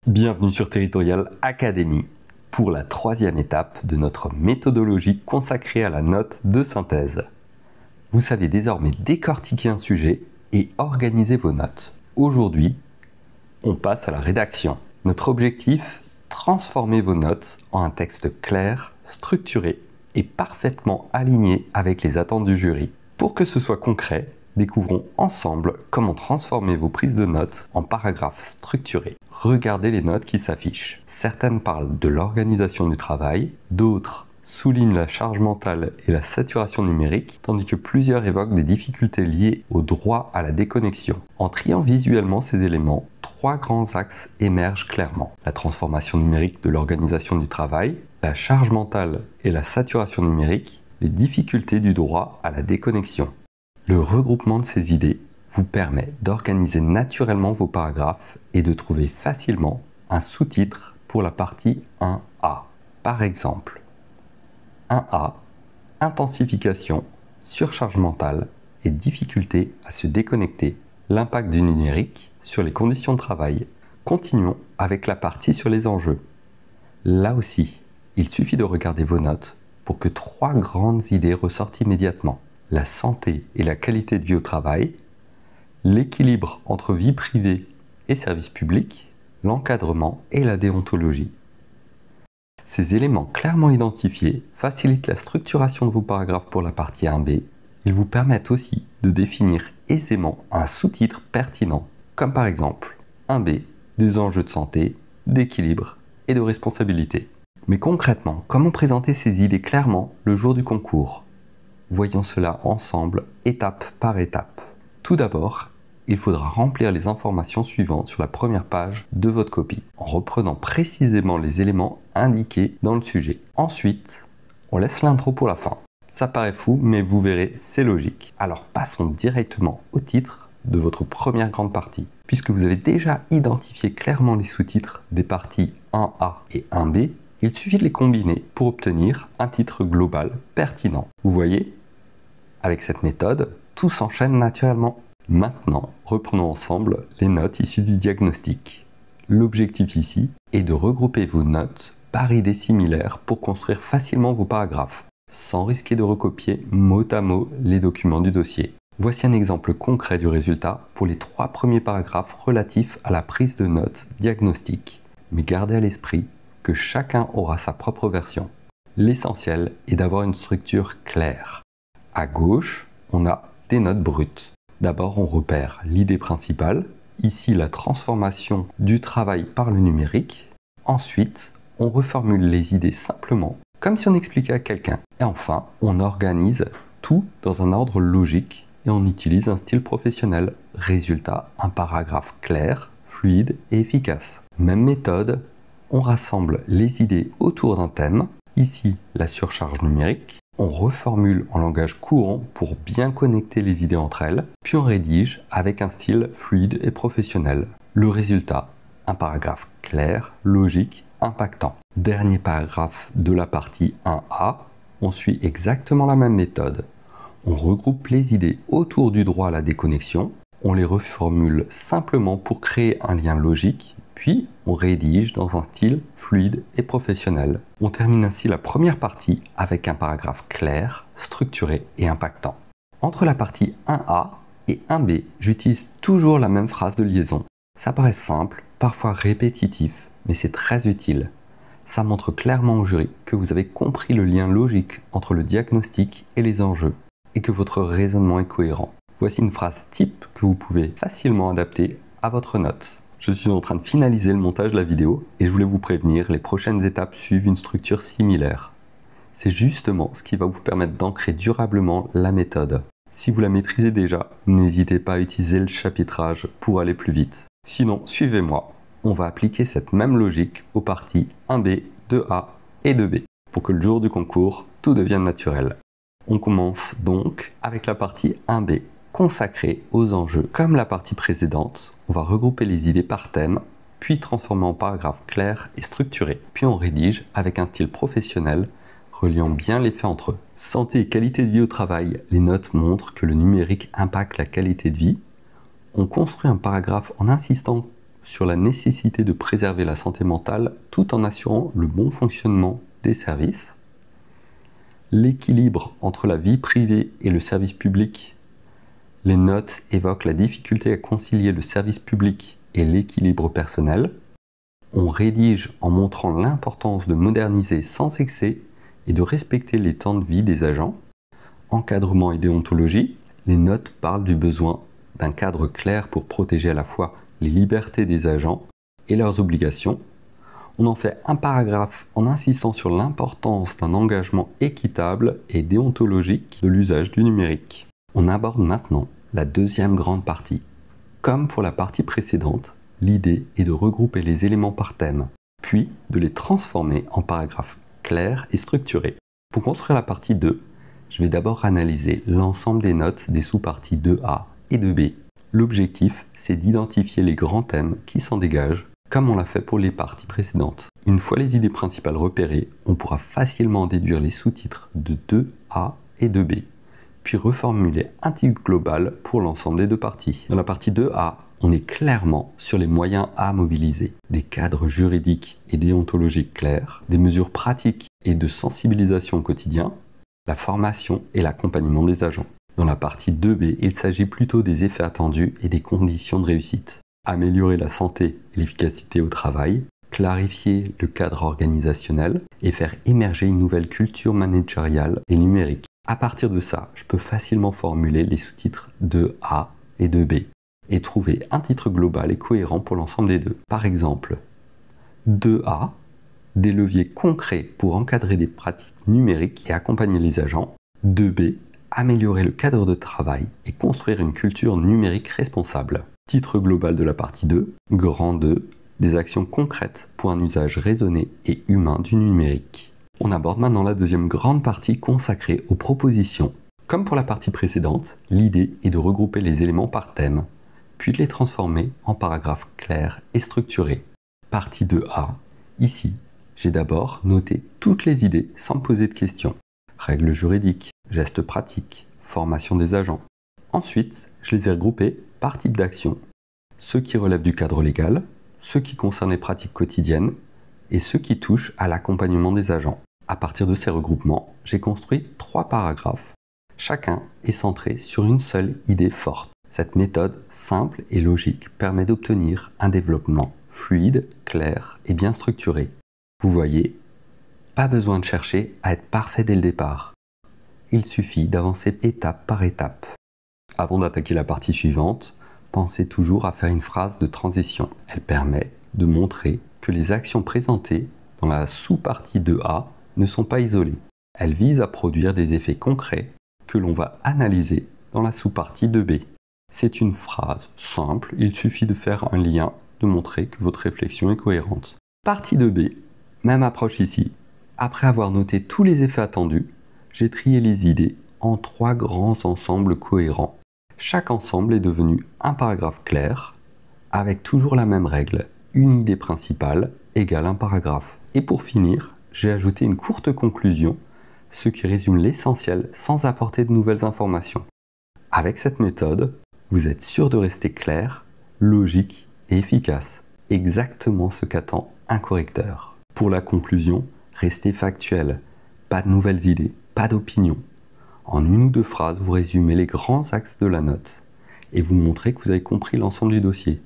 Bienvenue sur Territorial Academy pour la troisième étape de notre méthodologie consacrée à la note de synthèse. Vous savez désormais décortiquer un sujet et organiser vos notes. Aujourd'hui, on passe à la rédaction. Notre objectif, transformer vos notes en un texte clair, structuré et parfaitement aligné avec les attentes du jury. Pour que ce soit concret, découvrons ensemble comment transformer vos prises de notes en paragraphes structurés. Regardez les notes qui s'affichent. Certaines parlent de l'organisation du travail, d'autres soulignent la charge mentale et la saturation numérique, tandis que plusieurs évoquent des difficultés liées au droit à la déconnexion. En triant visuellement ces éléments, trois grands axes émergent clairement. La transformation numérique de l'organisation du travail, la charge mentale et la saturation numérique, les difficultés du droit à la déconnexion. Le regroupement de ces idées vous permet d'organiser naturellement vos paragraphes et de trouver facilement un sous-titre pour la partie 1A. Par exemple, 1A, intensification, surcharge mentale et difficulté à se déconnecter, l'impact du numérique sur les conditions de travail. Continuons avec la partie sur les enjeux. Là aussi, il suffit de regarder vos notes pour que trois grandes idées ressortent immédiatement. La santé et la qualité de vie au travail, l'équilibre entre vie privée et service public, l'encadrement et la déontologie. Ces éléments clairement identifiés facilitent la structuration de vos paragraphes pour la partie 1B. Ils vous permettent aussi de définir aisément un sous-titre pertinent, comme par exemple 1B, des enjeux de santé, d'équilibre et de responsabilité. Mais concrètement, comment présenter ces idées clairement le jour du concours ? Voyons cela ensemble, étape par étape. Tout d'abord, il faudra remplir les informations suivantes sur la première page de votre copie, en reprenant précisément les éléments indiqués dans le sujet. Ensuite, on laisse l'intro pour la fin. Ça paraît fou, mais vous verrez, c'est logique. Alors passons directement au titre de votre première grande partie. Puisque vous avez déjà identifié clairement les sous-titres des parties 1A et 1B, il suffit de les combiner pour obtenir un titre global pertinent. Vous voyez ? Avec cette méthode, tout s'enchaîne naturellement. Maintenant, reprenons ensemble les notes issues du diagnostic. L'objectif ici est de regrouper vos notes par idées similaires pour construire facilement vos paragraphes, sans risquer de recopier mot à mot les documents du dossier. Voici un exemple concret du résultat pour les trois premiers paragraphes relatifs à la prise de notes diagnostic. Mais gardez à l'esprit que chacun aura sa propre version. L'essentiel est d'avoir une structure claire. À gauche, on a des notes brutes. D'abord, on repère l'idée principale, ici la transformation du travail par le numérique. Ensuite, on reformule les idées simplement, comme si on expliquait à quelqu'un. Et enfin, on organise tout dans un ordre logique et on utilise un style professionnel. Résultat, un paragraphe clair, fluide et efficace. Même méthode, on rassemble les idées autour d'un thème, ici la surcharge numérique. On reformule en langage courant pour bien connecter les idées entre elles, puis on rédige avec un style fluide et professionnel. Le résultat, un paragraphe clair, logique, impactant. Dernier paragraphe de la partie 1A, on suit exactement la même méthode. On regroupe les idées autour du droit à la déconnexion, on les reformule simplement pour créer un lien logique, puis on rédige dans un style fluide et professionnel. On termine ainsi la première partie avec un paragraphe clair, structuré et impactant. Entre la partie 1A et 1B, j'utilise toujours la même phrase de liaison. Ça paraît simple, parfois répétitif, mais c'est très utile. Ça montre clairement au jury que vous avez compris le lien logique entre le diagnostic et les enjeux, et que votre raisonnement est cohérent. Voici une phrase type que vous pouvez facilement adapter à votre note. Je suis en train de finaliser le montage de la vidéo et je voulais vous prévenir, les prochaines étapes suivent une structure similaire. C'est justement ce qui va vous permettre d'ancrer durablement la méthode. Si vous la maîtrisez déjà, n'hésitez pas à utiliser le chapitrage pour aller plus vite. Sinon, suivez-moi. On va appliquer cette même logique aux parties 1B, 2A et 2B pour que le jour du concours, tout devienne naturel. On commence donc avec la partie 1B. Consacré aux enjeux. Comme la partie précédente, on va regrouper les idées par thème, puis transformer en paragraphes clairs et structurés. Puis on rédige avec un style professionnel, reliant bien les faits entre eux. Santé et qualité de vie au travail, les notes montrent que le numérique impacte la qualité de vie. On construit un paragraphe en insistant sur la nécessité de préserver la santé mentale tout en assurant le bon fonctionnement des services. L'équilibre entre la vie privée et le service public. Les notes évoquent la difficulté à concilier le service public et l'équilibre personnel. On rédige en montrant l'importance de moderniser sans excès et de respecter les temps de vie des agents. Encadrement et déontologie. Les notes parlent du besoin d'un cadre clair pour protéger à la fois les libertés des agents et leurs obligations. On en fait un paragraphe en insistant sur l'importance d'un engagement équitable et déontologique de l'usage du numérique. On aborde maintenant la deuxième grande partie. Comme pour la partie précédente, l'idée est de regrouper les éléments par thème, puis de les transformer en paragraphes clairs et structurés. Pour construire la partie 2, je vais d'abord analyser l'ensemble des notes des sous-parties 2A et 2B. L'objectif, c'est d'identifier les grands thèmes qui s'en dégagent, comme on l'a fait pour les parties précédentes. Une fois les idées principales repérées, on pourra facilement déduire les sous-titres de 2A et 2B, puis reformuler un titre global pour l'ensemble des deux parties. Dans la partie 2A, on est clairement sur les moyens à mobiliser, des cadres juridiques et déontologiques clairs, des mesures pratiques et de sensibilisation au quotidien, la formation et l'accompagnement des agents. Dans la partie 2B, il s'agit plutôt des effets attendus et des conditions de réussite. Améliorer la santé et l'efficacité au travail, clarifier le cadre organisationnel et faire émerger une nouvelle culture managériale et numérique. À partir de ça, je peux facilement formuler les sous-titres 2A et 2B et trouver un titre global et cohérent pour l'ensemble des deux. Par exemple, 2A, des leviers concrets pour encadrer des pratiques numériques et accompagner les agents. 2B, améliorer le cadre de travail et construire une culture numérique responsable. Titre global de la partie 2, grand 2, des actions concrètes pour un usage raisonné et humain du numérique. On aborde maintenant la deuxième grande partie consacrée aux propositions. Comme pour la partie précédente, l'idée est de regrouper les éléments par thème, puis de les transformer en paragraphes clairs et structurés. Partie 2A, ici, j'ai d'abord noté toutes les idées sans poser de questions. Règles juridiques, gestes pratiques, formation des agents. Ensuite, je les ai regroupés par type d'action. Ceux qui relèvent du cadre légal, ceux qui concernent les pratiques quotidiennes et ceux qui touchent à l'accompagnement des agents. À partir de ces regroupements, j'ai construit 3 paragraphes. Chacun est centré sur une seule idée forte. Cette méthode simple et logique permet d'obtenir un développement fluide, clair et bien structuré. Vous voyez, pas besoin de chercher à être parfait dès le départ. Il suffit d'avancer étape par étape. Avant d'attaquer la partie suivante, pensez toujours à faire une phrase de transition. Elle permet de montrer que les actions présentées dans la sous-partie 2A ne sont pas isolées. Elles visent à produire des effets concrets que l'on va analyser dans la sous-partie 2B. C'est une phrase simple, il suffit de faire un lien, de montrer que votre réflexion est cohérente. Partie 2B, même approche ici. Après avoir noté tous les effets attendus, j'ai trié les idées en 3 grands ensembles cohérents. Chaque ensemble est devenu un paragraphe clair, avec toujours la même règle, une idée principale égale un paragraphe. Et pour finir, j'ai ajouté une courte conclusion, ce qui résume l'essentiel sans apporter de nouvelles informations. Avec cette méthode, vous êtes sûr de rester clair, logique et efficace. Exactement ce qu'attend un correcteur. Pour la conclusion, restez factuel. Pas de nouvelles idées, pas d'opinion. En 1 ou 2 phrases, vous résumez les grands axes de la note et vous montrez que vous avez compris l'ensemble du dossier.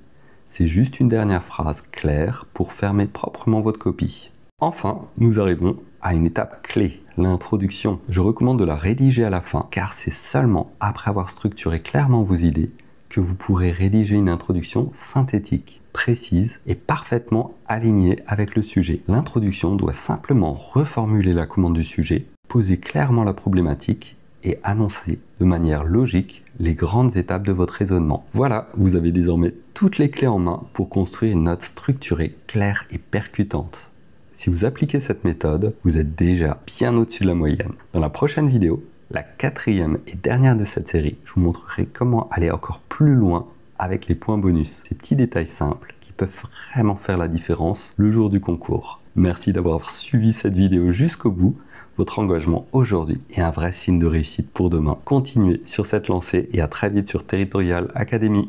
C'est juste une dernière phrase claire pour fermer proprement votre copie. Enfin, nous arrivons à une étape clé, l'introduction. Je recommande de la rédiger à la fin car c'est seulement après avoir structuré clairement vos idées que vous pourrez rédiger une introduction synthétique, précise et parfaitement alignée avec le sujet. L'introduction doit simplement reformuler la commande du sujet, poser clairement la problématique et annoncer de manière logique les grandes étapes de votre raisonnement. Voilà, vous avez désormais toutes les clés en main pour construire une note structurée, claire et percutante. Si vous appliquez cette méthode, vous êtes déjà bien au-dessus de la moyenne. Dans la prochaine vidéo, la 4e et dernière de cette série, je vous montrerai comment aller encore plus loin avec les points bonus. Ces petits détails simples qui peuvent vraiment faire la différence le jour du concours. Merci d'avoir suivi cette vidéo jusqu'au bout. Votre engagement aujourd'hui est un vrai signe de réussite pour demain. Continuez sur cette lancée et à très vite sur Territorial Academy.